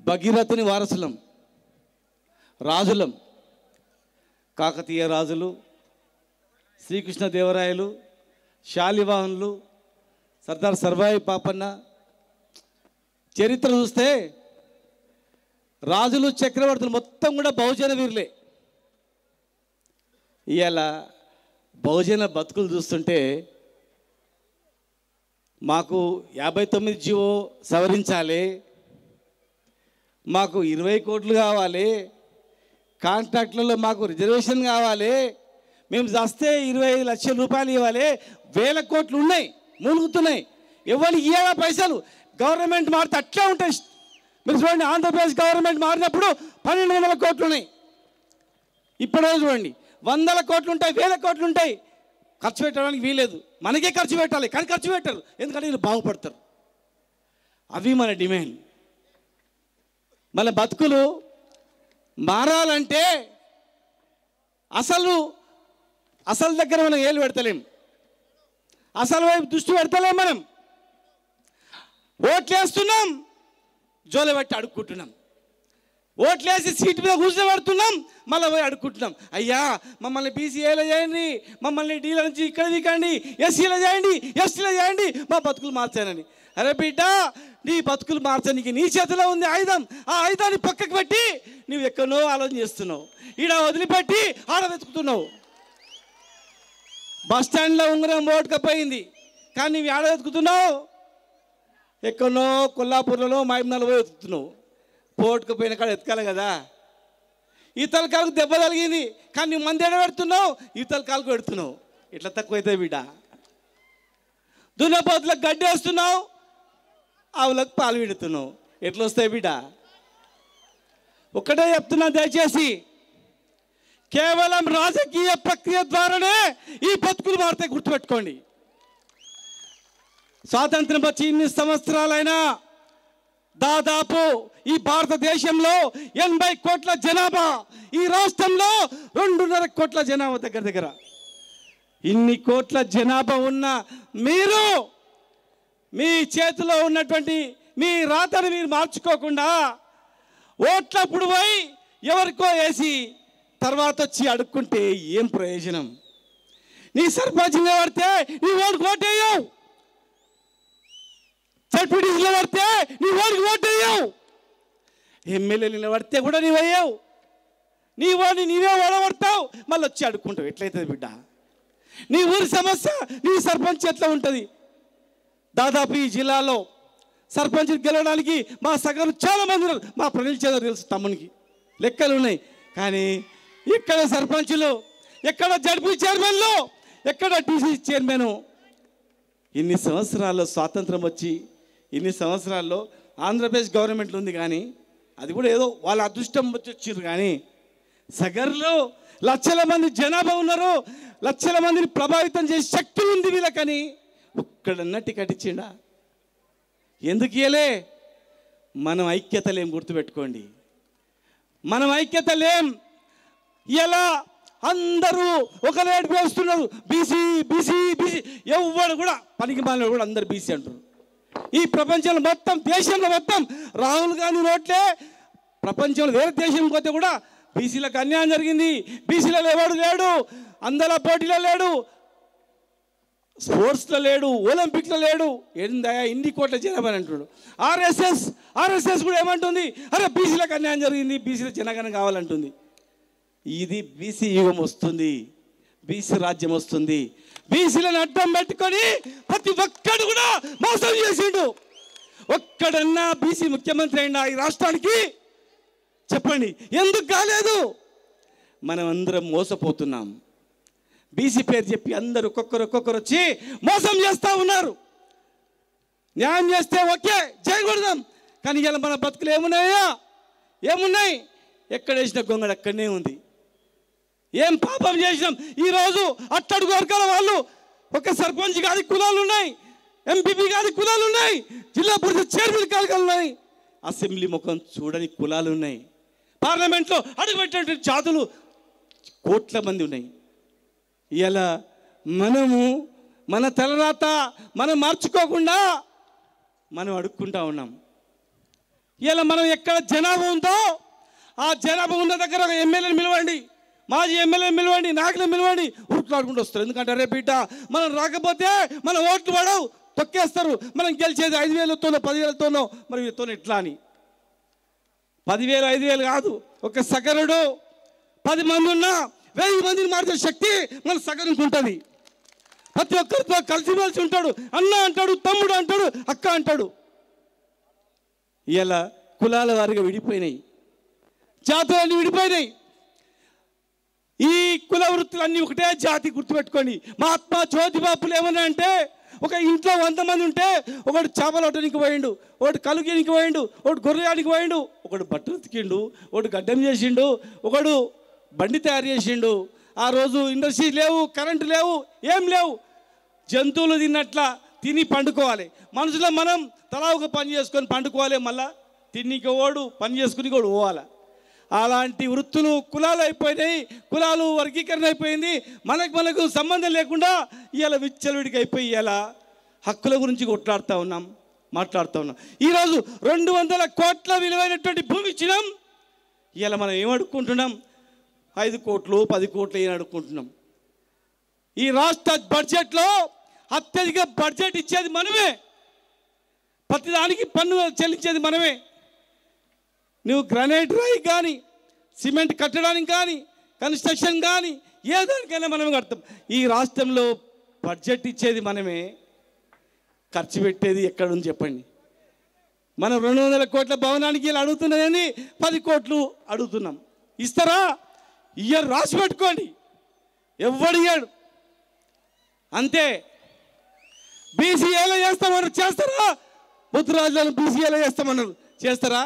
భగీరథుని వారసులం, రాజులం. కాకతీయ రాజులు, శ్రీకృష్ణదేవరాయలు, శాలివాహనులు, సర్దార్ సర్వాయి పాపన్న. చరిత్ర చూస్తే రాజులు చక్రవర్తులు మొత్తం కూడా బహుజన వీరులే. ఇవాళ బహుజన బతుకులు చూస్తుంటే మాకు 59 జీవో సవరించాలి, మాకు 20 కోట్లు కావాలి, కాంట్రాక్టులలో మాకు రిజర్వేషన్ కావాలి, మేము చేస్తే 25 లక్షల రూపాయలు ఇవ్వాలి, 1000 కోట్లు ఉన్నాయి మూలుగుతున్నాయి. ఎవరు ఇవ్వాలా పైసలు? గవర్నమెంట్ మారితే అట్లా ఉంటాయి. మీరు చూడండి, ఆంధ్రప్రదేశ్ గవర్నమెంట్ మారినప్పుడు 1200 కోట్లు ఉన్నాయి. ఇప్పుడే చూడండి 100 కోట్లు ఉంటాయి, 1000 కోట్లు ఉంటాయి. ఖర్చు పెట్టడానికి వీలేదు, మనకే ఖర్చు పెట్టాలి, కానీ ఖర్చు పెట్టరు. ఎందుకంటే వీళ్ళు బాగుపడతారు. అవి మన డిమాండ్. మన బతుకులు మారాలంటే అసలు దగ్గర మనం ఏలు పెడతలేం, అసలు వైపు దృష్టి పెడతలేం. మనం ఓట్లేస్తున్నాం, జోలు పెట్టి అడుక్కుంటున్నాం. ఓట్లేసి సీటు మీద కూర్చోబెడుతున్నాం, మళ్ళీ పోయి అడుక్కుంటున్నాం. అయ్యా మమ్మల్ని బీసీఏలో చేయండి, మమ్మల్ని డీల నుంచి ఇక్కడ దికండి, ఎస్సీలో చేయండి, ఎస్టీలో చేయండి, మా బతుకులు మార్చానని. అరే బిడ్డ, నీ బతుకులు మార్చడానికి నీ చేతిలో ఉంది ఆయుధం. ఆ ఆయుధాన్ని పక్కకు పెట్టి నువ్వు ఎక్కడో ఆలోచన చేస్తున్నావు, ఈడ వదిలిపెట్టి ఆడ వెతుకుతున్నావు. బస్ స్టాండ్లో ఉంగరం ఓటుకపోయింది, కానీ నువ్వు ఆడ వెతుకుతున్నావు. ఎక్కడో కొల్లాపూర్లలో మహబూబ్నగర్లో పోయి వెతుకుతున్నావు. పోటుకుపోయిన కాడ ఎతకాలి కదా. ఈతల కాలకు దెబ్బ తగిలింది, కానీ నువ్వు మంది ఎడబెడుతున్నావు, ఈతల కాలకు పెడుతున్నావు. ఇట్లా తక్కువైతే బిడ్డ. దున్నపోతులకు గడ్డి వేస్తున్నావు, ఆవులకు పాలు పెడుతున్నావు. ఎట్లా వస్తాయి బిడ్డ? ఒక్కటే చెప్తున్నా, దయచేసి కేవలం రాజకీయ ప్రక్రియ ద్వారానే ఈ బతుకులు మారితే గుర్తుపెట్టుకోండి. స్వాతంత్రం వచ్చి ఇన్ని సంవత్సరాలైనా దాదాపు ఈ భారతదేశంలో 80 కోట్ల జనాభా, ఈ రాష్ట్రంలో 2.5 కోట్ల జనాభా దగ్గర. ఇన్ని కోట్ల జనాభా ఉన్న మీరు మీ చేతిలో ఉన్నటువంటి మీ రాతను మీరు మార్చుకోకుండా ఓట్లప్పుడు పోయి ఎవరికో వేసి తర్వాత వచ్చి అడుక్కుంటే ఏం ప్రయోజనం? నీ సర్పంచ్ నిలబడితే నీ ఓటుకు ఓటేయవు, జడ్పీటీసీ నిలబడితే నీ ఓటుకు ఓటేయవు, ఎమ్మెల్యే నిలబడితే కూడా నీవు అయ్యావు. నీ ఓడిని నీవే ఓడబడతావు, మళ్ళీ వచ్చి అడుక్కుంటావు. ఎట్లయితుంది బిడ్డ? నీ ఊరి సమస్య నీ సర్పంచ్ ఎట్లా ఉంటుంది? దాదాపు ఈ జిల్లాలో సర్పంచ్ గెలవడానికి మా సగరు చాలా మంది ఉన్నారు. మా ప్రణీల్ చౌదరి తెలుసు, తమ్మునికి లెక్కలు ఉన్నాయి. కానీ ఇక్కడ సర్పంచులు, ఎక్కడ జడ్పీ చైర్మన్లు, ఎక్కడ టీసీ చైర్మన్. ఇన్ని సంవత్సరాల్లో స్వాతంత్రం వచ్చి ఇన్ని సంవత్సరాల్లో ఆంధ్రప్రదేశ్ గవర్నమెంట్లు ఉంది, కానీ అది కూడా ఏదో వాళ్ళ అదృష్టం వచ్చారు. కానీ సగర్లో లక్షల మంది జనాభా ఉన్నారు, లక్షల మందిని ప్రభావితం చేసే శక్తి ఉంది వీళ్ళకని ఒక్కడన్నా టికెట్ ఇచ్చిండా? ఎందుకు ఇయ్యలే? మనం ఐక్యత లేం, గుర్తుపెట్టుకోండి. మనం ఐక్యత లేం. ఇలా అందరూ ఒక రేటు వేస్తున్నారు, బీసీ బీసీ బీసీ. ఎవరు కూడా పనికి మాలిన కూడా అందరు బీసీ అంటారు. ఈ ప్రపంచంలో మొత్తం, దేశంలో మొత్తం రాహుల్ గాంధీ నోట్లే. ప్రపంచంలో వేరే దేశం పోతే కూడా బీసీలకు అన్యాయం జరిగింది, బీసీలలో ఎవడు లేడు, అందరిలో పోటీలో లేడు, స్పోర్ట్స్లో లేడు, ఒలింపిక్లో లేడు. ఏందయా ఇన్ని కోట్ల జనాభా అంటున్నాడు. ఆర్ఎస్ఎస్ కూడా ఏమంటుంది? అరే బీసీలకు అన్యాయం జరిగింది, బీసీల జనగణన కావాలంటుంది. ఇది బీసీ యుగం వస్తుంది, బీసీ రాజ్యం వస్తుంది. బీసీలను అడ్డం పెట్టుకొని ప్రతి ఒక్కడు కూడా మోసం చేసిండు. ఒక్కడన్నా బీసీ ముఖ్యమంత్రి అయినా ఈ రాష్ట్రానికి? చెప్పండి, ఎందుకు కాలేదు? మనం అందరం మోసపోతున్నాం. బీసీ పేరు చెప్పి అందరూ ఒక్కొక్కరు వచ్చి మోసం చేస్తూ ఉన్నారు. న్యాయం చేస్తే ఓకే చేయకూడదాం, కానీ ఇలా మన బతుకులు ఏమున్నాయి? ఎక్కడ వేసిన గొంగడు అక్కడనే ఉంది. ఏం పాపం చేసినాం? ఈరోజు అట్టడుగు వర్గాల వాళ్ళు, ఒక సర్పంచ్ గారి కులాలు ఉన్నాయి, ఎంపీపీ గారి కులాలు ఉన్నాయి, జిల్లా పరిషత్ చైర్మన్ కాలుగా ఉన్నాయి, అసెంబ్లీ ముఖం చూడని కులాలు ఉన్నాయి, పార్లమెంట్లో అడుగుపెట్టినటువంటి జాతులు కోట్ల మంది ఉన్నాయి. ఇలా మనము మన తలరాత మనం మార్చుకోకుండా మనం అడుక్కుంటా ఉన్నాం. ఇలా మనం ఎక్కడ జనాభా ఉందో ఆ జనాభా ఉన్న దగ్గర ఒక ఎమ్మెల్యేని పిలవండి, మాజీ ఎమ్మెల్యేని పిలవండి, నాయకులను పిలవండి, ఉరుకులాడుకుంటూ వస్తారు. ఎందుకంటే రే బిడ్డ మనం రాకపోతే మన ఓట్లు పడవు, తొక్కేస్తారు, మనం గెలిచేది 5,000తోనో 10,000తోనో, మరి వీళ్ళతో ఎట్లా అని. 10,000 5,000 కాదు, ఒక సగరుడు 10 మంది ఉన్నా 1000 మందిని మార్చే శక్తి మన సగరునికి ఉంటుంది. ప్రతి ఒక్కరితో కలిసిమెలిసి ఉంటాడు, అన్న అంటాడు, తమ్ముడు అంటాడు, అక్క అంటాడు. ఇలా కులాల వారిగా విడిపోయినాయి, జాతులన్నీ విడిపోయినాయి. ఈ కుల వృత్తులన్నీ ఒకటే జాతి, గుర్తుపెట్టుకోండి. మహాత్మా జ్యోతిబాపులు ఏమన్నా అంటే ఒక ఇంట్లో 100 మంది ఉంటే ఒకడు చేపలొట్టడానికి పోయిండు, ఒకడు కలుగేనికి పోయిండు, ఒకడు గొర్రెయానికి పోయిండు, ఒకడు బట్టలు ఉతికిండు, ఒకడు గడ్డం చేసిండు, ఒకడు బండి తయారు చేసిండు. ఆ రోజు ఇండస్ట్రీ లేవు, కరెంటు లేవు, ఏం లేవు. జంతువులు తిన్నట్ల తిని పండుకోవాలి. మనుషులు మనం తలా ఒక పని చేసుకొని పండుకోవాలి, మళ్ళా తిన్నికి ఓడు పని చేసుకుని కూడా పోవాలి. అలాంటి వృత్తులు కులాలు అయిపోయినాయి, కులాలు వర్గీకరణ అయిపోయింది. మనకు సంబంధం లేకుండా ఇలా విచ్చలవిడికి అయిపోయి ఇలా హక్కుల గురించి కొట్లాడుతూ ఉన్నాం, మాట్లాడుతూ ఉన్నాం. ఈరోజు 200 కోట్ల విలువైనటువంటి భూమి ఇచ్చినాం. ఇలా మనం ఏమడుక్కుంటున్నాం? 5 కోట్లు 10 కోట్లు ఏం అడుక్కుంటున్నాం? ఈ రాష్ట్ర బడ్జెట్లో అత్యధిక బడ్జెట్ ఇచ్చేది మనమే, ప్రతిదానికి పన్ను చెల్లించేది మనమే. నువ్వు గ్రానైట్ రాయి కానీ, సిమెంట్ కట్టడానికి కానీ, కన్స్ట్రక్షన్ కానీ ఏ దానికైనా మనమే కడతాం. ఈ రాష్ట్రంలో బడ్జెట్ ఇచ్చేది మనమే, ఖర్చు పెట్టేది ఎక్కడుంది చెప్పండి? మనం 200 కోట్ల భవనానికి ఇలా అడుగుతున్నదని 10 కోట్లు అడుగుతున్నాం. ఇస్తారా? ఇయర్ రాసి పెట్టుకోండి, ఎవడియాడు అంతే. బీసీఏలో చేస్తామన్నారు, చేస్తారా? ముద్దురాజులను బీసీఏలో చేస్తామన్నారు, చేస్తారా?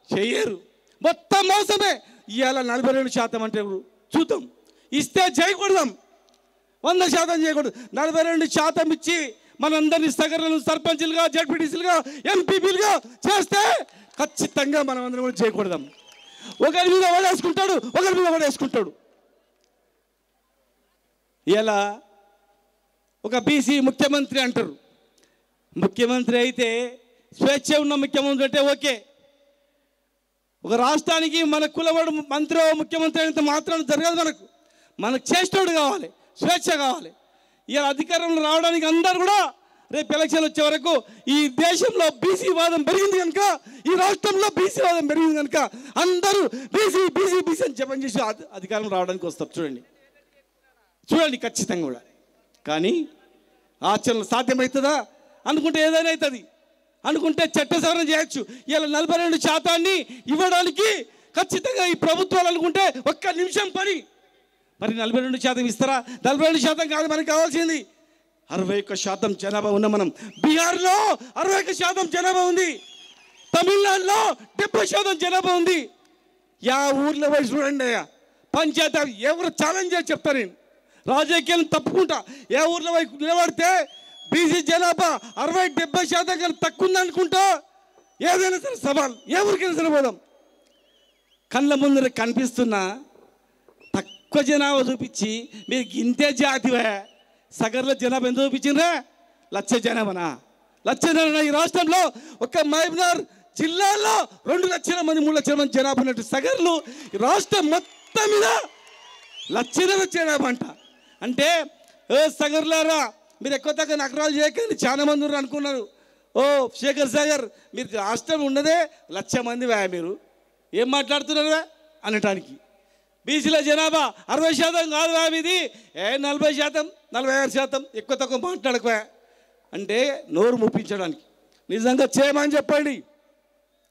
చెయ్యరు, మొత్తం మోసమే. ఇవాళ 42% అంటే చూద్దాం, ఇస్తే చేయకూడదాం, 100% చేయకూడదు. 42% ఇచ్చి మనందరినీ సగరులను సర్పంచులుగా, జడ్పీటీసీలుగా, ఎంపీపీలుగా చేస్తే ఖచ్చితంగా మనం అందరం కూడా చేయకూడదాం. ఒకరి మీద ఓడేసుకుంటాడు, ఒకరి మీద ఓడేసుకుంటాడు. ఇలా ఒక బీసీ ముఖ్యమంత్రి అంటారు. ముఖ్యమంత్రి అయితే స్వేచ్ఛ ఉన్న ముఖ్యమంత్రి అంటే ఓకే. ఒక రాష్ట్రానికి మన కులవాడు మంత్రి ముఖ్యమంత్రి అయినంత మాత్రం జరగదు. మనకు చేసేటోడు కావాలి, స్వేచ్ఛ కావాలి. ఇలా అధికారంలో రావడానికి అందరూ కూడా రేపు ఎలక్షన్ వచ్చే వరకు ఈ దేశంలో బీసీ వాదం పెరిగింది కనుక, ఈ రాష్ట్రంలో బీసీ వాదం పెరిగింది కనుక అందరూ బీసీ బీసీ బీసీ అని చెప్పని చేసి అధికారం రావడానికి వస్తారు. చూడండి ఖచ్చితంగా కూడా. కానీ ఆచరణ సాధ్యమవుతుందా? అనుకుంటే ఏదైనా అవుతుంది, అనుకుంటే చట్ట సవరణ చేయొచ్చు. ఇలా 42% ఇవ్వడానికి ఖచ్చితంగా ఈ ప్రభుత్వాలు అనుకుంటే ఒక్క నిమిషం పని. మరి 42% ఇస్తారా? 42% కాదు మనకు కావాల్సింది. 61% జనాభా ఉన్న మనం బీహార్లో 61% జనాభా ఉంది, తమిళనాడులో 70% జనాభా ఉంది. యా ఊర్లో పోయి చూడండి, పంచాయతీ ఎవరు ఛాలెంజ్ చేసి చెప్తాను నేను, రాజకీయాలు తప్పుకుంటా. ఏ ఊర్లో పోయి నిలబడితే బీసీ జనాభా 60-70% కన్నా తక్కువ ఉందనుకుంటా, ఏదైనా సరే సవాల్, ఏ ఊరికైనా సరే పోదాం. కళ్ళ ముందర కనిపిస్తున్నా తక్కువ జనాభా చూపించి మీరు ఇంతే జాతివే, సగర్ల జనాభా ఎంత చూపించిండ్రా? 1,00,000 జనాభానా? 1,00,000 జనాభా. ఈ రాష్ట్రంలో ఒక మహబూబ్నగర్ జిల్లాలో 2 లక్షల మంది 3 లక్షల మంది జనాభా ఉన్నట్టు సగర్లు రాష్ట్రం మొత్తం మీద 1,00,000 జనాభా అంట. అంటే సగర్లారా మీరు ఎక్కువ తగ్గ నగరాలు చేయకండి, చాలా మంది ఉన్నారు అనుకున్నారు. ఓ శేఖర్ సాగర్ మీరు రాష్ట్రం ఉన్నదే 1,00,000 మంది మీరు ఏం మాట్లాడుతున్నారా అనటానికి. బీసీల జనాభా 60% కాదు ఇది, 40%, 46%, ఎక్కువ తక్కువ మాట్లాడకపోయా అంటే నోరు ముప్పించడానికి. నిజంగా చేయమని చెప్పండి.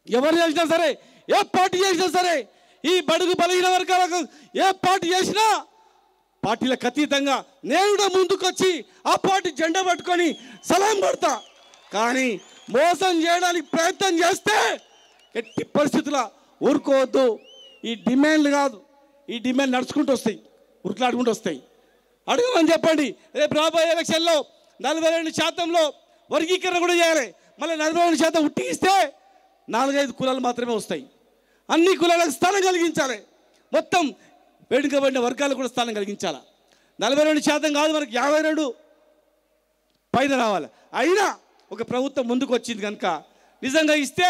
ఎవరు చేసినా సరే, ఏ పార్టీ చేసినా సరే, ఈ బడుగు బలహీన వర్గాలకు ఏ పార్టీ చేసినా పార్టీలకు అతీతంగా నేను కూడా ముందుకొచ్చి ఆ పార్టీ జెండా పట్టుకొని సలాం కొడతా. కానీ మోసం చేయడానికి ప్రయత్నం చేస్తే ఎట్టి పరిస్థితుల్లో ఊరుకోవద్దు. ఈ డిమాండ్లు కాదు, ఈ డిమాండ్ నడుచుకుంటూ వస్తాయి, ఉరుకులాడుకుంటూ వస్తాయి. అడగమని చెప్పండి. రేపు రాబోయే ఎలక్షన్లో 42%లో వర్గీకరణ కూడా చేయాలి. మళ్ళీ 42% ఉట్టిగిస్తే 4-5 కులాలు మాత్రమే వస్తాయి. అన్ని కులాలకు స్థానం కలిగించాలి, మొత్తం వేడుకబడిన వర్గాలకు కూడా స్థానం కలిగించాలి. 42% కాదు, మనకి 52 పైన రావాలి. అయినా ఒక ప్రభుత్వం ముందుకు వచ్చింది కనుక నిజంగా ఇస్తే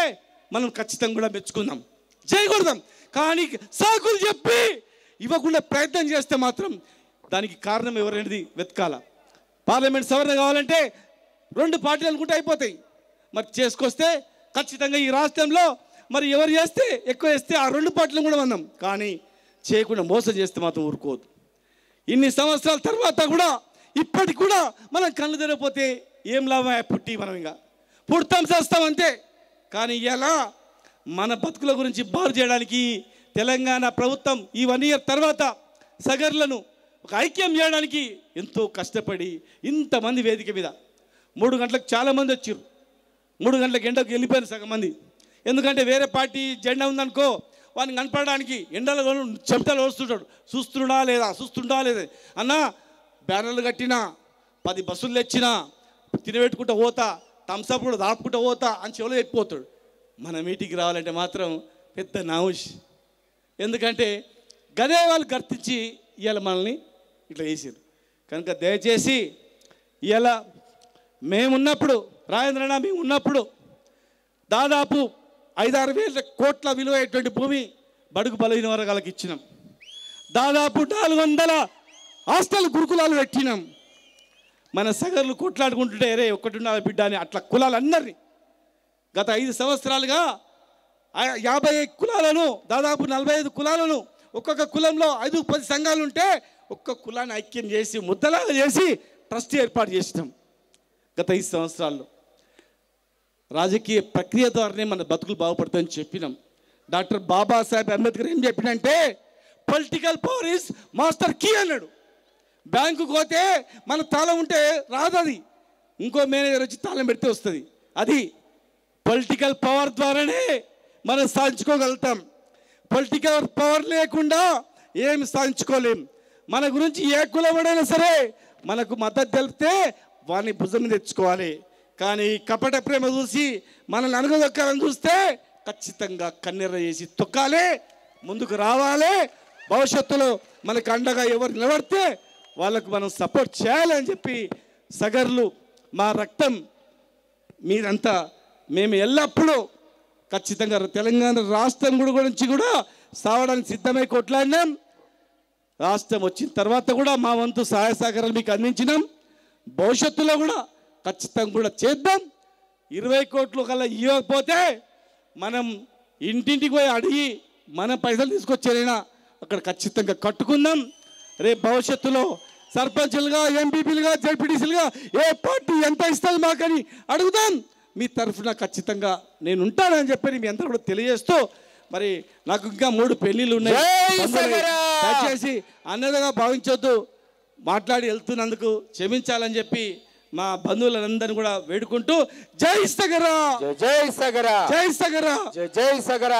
మనం ఖచ్చితంగా కూడా మెచ్చుకుందాం, చేయకూడదాం. కానీ సాకులు చెప్పి ఇవ్వకుండా ప్రయత్నం చేస్తే మాత్రం దానికి కారణం ఎవరనేది వెతకాల. పార్లమెంట్ సవరణ కావాలంటే 2 పార్టీలు అనుకుంటే అయిపోతాయి. మరి చేసుకొస్తే ఖచ్చితంగా ఈ రాష్ట్రంలో మరి ఎవరు చేస్తే ఎక్కువ చేస్తే ఆ 2 పార్టీలు కూడా మనం, కానీ చేయకుండా మోసం చేస్తే మాత్రం ఊరుకోవద్దు. ఇన్ని సంవత్సరాల తర్వాత కూడా ఇప్పటికి కూడా మనం కళ్ళు తెరపోతే ఏం లాభం? పుట్టి మనం ఇంకా పుడతాం చేస్తాం అంతే. కానీ ఇలా మన బతుకుల గురించి బాగు చేయడానికి తెలంగాణ ప్రభుత్వం ఈ 1 ఇయర్ తర్వాత సగర్లను ఒక ఐక్యం చేయడానికి ఎంతో కష్టపడి ఇంతమంది వేదిక మీద 3 గంటలకు చాలామంది వచ్చారు. 3 గంటలకు ఎండకు వెళ్ళిపోయారు సగం మంది. ఎందుకంటే వేరే పార్టీ జెండా ఉందనుకో వాడిని కనపడడానికి ఎండలో చెమటలు వస్తుంటాడు, చూస్తుండా లేదా అన్న బ్యానర్లు కట్టినా 10 బస్సులు తెచ్చినా తినబెట్టుకుంటూ పోతా, థమ్స్అప్ కూడా దాపుకుంటూ పోతా అని చెవులు చెప్పిపోతాడు. మన మీటింగ్కి రావాలంటే మాత్రం పెద్ద నావుష్. ఎందుకంటే గదే వాళ్ళు గుర్తించి ఇవాళ మనల్ని ఇట్లా వేసారు. కనుక దయచేసి ఇవాళ మేమున్నప్పుడు రాజేంద్రన్న మేము ఉన్నప్పుడు దాదాపు 5-6 వేల కోట్ల విలువైనటువంటి భూమి బడుగు బలహీన వర్గాలకు ఇచ్చినాం. దాదాపు 400 హాస్టల్ గురుకులాలు పెట్టినాం. మన సగర్లు కొట్లాడుకుంటుంటే రే ఒక్కటి ఉండాలి బిడ్డ అని అట్లా కులాలందరినీ గత 5 సంవత్సరాలుగా 50 కులాలను దాదాపు 45 కులాలను ఒక్కొక్క కులంలో 5-10 సంఘాలు ఉంటే ఒక్కొక్క కులాన్ని ఐక్యం చేసి ముద్దలాగా చేసి ట్రస్ట్ ఏర్పాటు చేసినాం. గత 5 సంవత్సరాల్లో రాజకీయ ప్రక్రియ ద్వారానే మన బతుకులు బాగుపడతాయని చెప్పినాం. డాక్టర్ బాబాసాహెబ్ అంబేద్కర్ ఏం చెప్పినంటే political power is master key అన్నాడు. బ్యాంకుకు పోతే మన తాళం ఉంటే రాదు, అది ఇంకో మేనేజర్ వచ్చి తాళం పెడితే వస్తుంది. అది పొలిటికల్ పవర్ ద్వారానే మనం సాధించుకోగలుగుతాం. పొలిటికల్ పవర్ లేకుండా ఏమి సాధించుకోలేం. మన గురించి ఏ కులవాడైనా సరే మనకు మద్దతు తెలిపితే వాడిని భుజం మీద తెచ్చుకోవాలి. కానీ కపట ప్రేమ చూసి మనల్ని అణగదొక్కాలని చూస్తే ఖచ్చితంగా కన్నెర్ర చేసి తొక్కాలి, ముందుకు రావాలి. భవిష్యత్తులో మనకు అండగా ఎవరు నిలబడితే వాళ్ళకు మనం సపోర్ట్ చేయాలని చెప్పి సగర్లు మా రక్తం మీరంతా మేము ఎల్లప్పుడూ ఖచ్చితంగా తెలంగాణ రాష్ట్రం గురించి కూడా సావడానికి సిద్ధమై కొట్లాడినాం. రాష్ట్రం వచ్చిన తర్వాత కూడా మా వంతు సహాయ సహకారాలు మీకు అందించినాం. భవిష్యత్తులో కూడా ఖచ్చితంగా కూడా చేద్దాం. 20 కోట్లు కల్లా ఇవ్వకపోతే మనం ఇంటింటికి పోయి అడిగి మన పైసలు తీసుకొచ్చేనైనా అక్కడ ఖచ్చితంగా కట్టుకుందాం. రేపు భవిష్యత్తులో సర్పంచులుగా, ఎంపీపీలుగా, జడ్పీటీసీలుగా ఏ పార్టీ ఎంత ఇస్తుంది మాకని అడుగుదాం. మీ తరఫున ఖచ్చితంగా నేను ఉంటానని చెప్పి మీ అందరూ కూడా తెలియజేస్తూ, మరి నాకు ఇంకా 3 పెళ్ళిళ్ళు ఉన్నాయి. దయచేసి అన్నదిగా భావించొద్దు, మాట్లాడి వెళ్తున్నందుకు క్షమించాలని చెప్పి మా బంధువులందరినీ కూడా వేడుకుంటూ జై సగరా, జై సగరా, జై సగరా, జై సగరా.